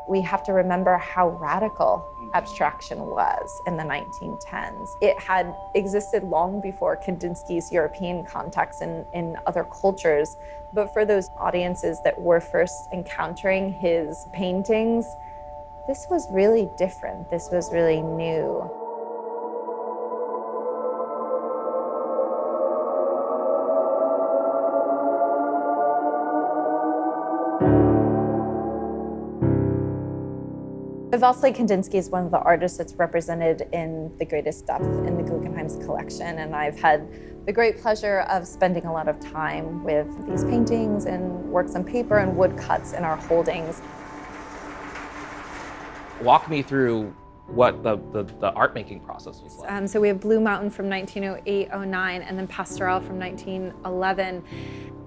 We have to remember how radical abstraction was in the 1910s. It had existed long before Kandinsky's European context in other cultures, but for those audiences that were first encountering his paintings, this was really different. This was really new. Vasily Kandinsky is one of the artists that's represented in the greatest depth in the Guggenheim's collection, and I've had the great pleasure of spending a lot of time with these paintings and works on paper and woodcuts in our holdings. Walk me through what the art making process was like. So we have Blue Mountain from 1908-09 and then Pastoral from 1911.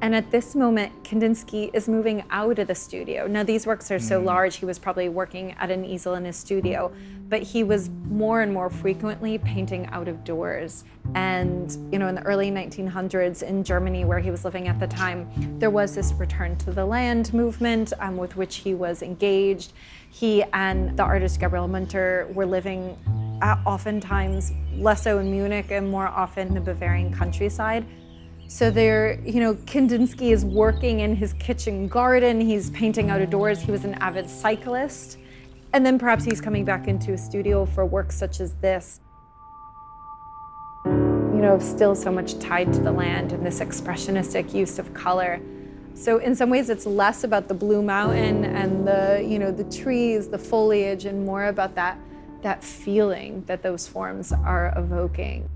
And at this moment, Kandinsky is moving out of the studio. Now, these works are so large, he was probably working at an easel in his studio, but he was more and more frequently painting out of doors. And, you know, in the early 1900s in Germany, where he was living at the time, there was this return to the land movement with which he was engaged. He and the artist Gabriele Munter were living oftentimes less so in Munich and more often in the Bavarian countryside. So there, you know, Kandinsky is working in his kitchen garden, he's painting out of doors, he was an avid cyclist. And then perhaps he's coming back into a studio for work such as this. You know, still so much tied to the land and this expressionistic use of color. So in some ways it's less about the Blue Mountain and the, you know, the trees, the foliage, and more about that feeling that those forms are evoking.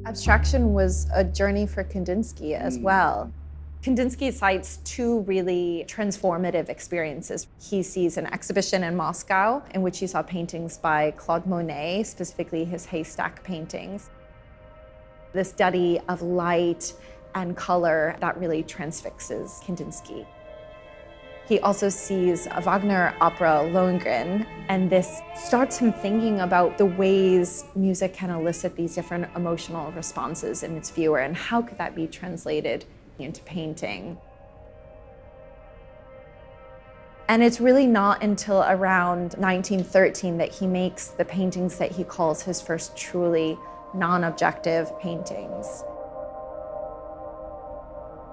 Abstraction was a journey for Kandinsky as well. Kandinsky cites two really transformative experiences. He sees an exhibition in Moscow in which he saw paintings by Claude Monet, specifically his haystack paintings. The study of light and color that really transfixes Kandinsky. He also sees a Wagner opera, Lohengrin, and this starts him thinking about the ways music can elicit these different emotional responses in its viewer, and how could that be translated into painting. And it's really not until around 1913 that he makes the paintings that he calls his first truly non-objective paintings.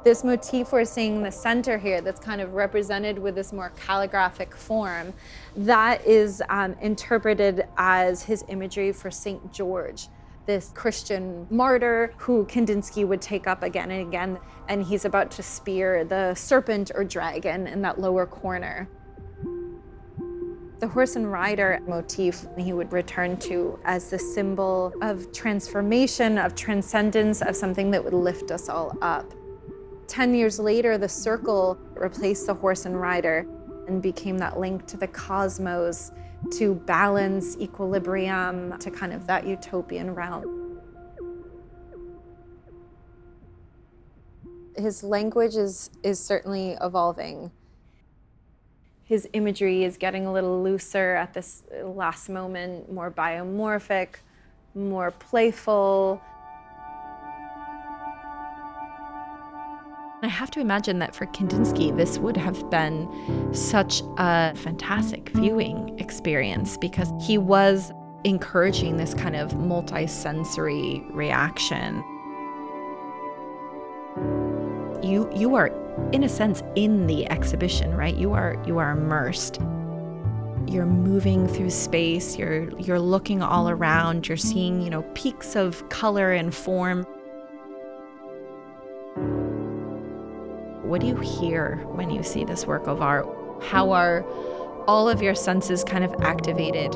This motif we're seeing in the center here that's kind of represented with this more calligraphic form, that is interpreted as his imagery for St. George, this Christian martyr who Kandinsky would take up again and again, and he's about to spear the serpent or dragon in that lower corner. The horse and rider motif he would return to as the symbol of transformation, of transcendence, of something that would lift us all up. 10 years later, the circle replaced the horse and rider and became that link to the cosmos, to balance, equilibrium, to kind of that utopian realm. His language is certainly evolving. His imagery is getting a little looser at this last moment, more biomorphic, more playful. I have to imagine that for Kandinsky, this would have been such a fantastic viewing experience because he was encouraging this kind of multi-sensory reaction. You are, in a sense, in the exhibition, right? You are immersed. You're moving through space. You're looking all around. You're seeing, you know, peaks of color and form. What do you hear when you see this work of art? How are all of your senses kind of activated?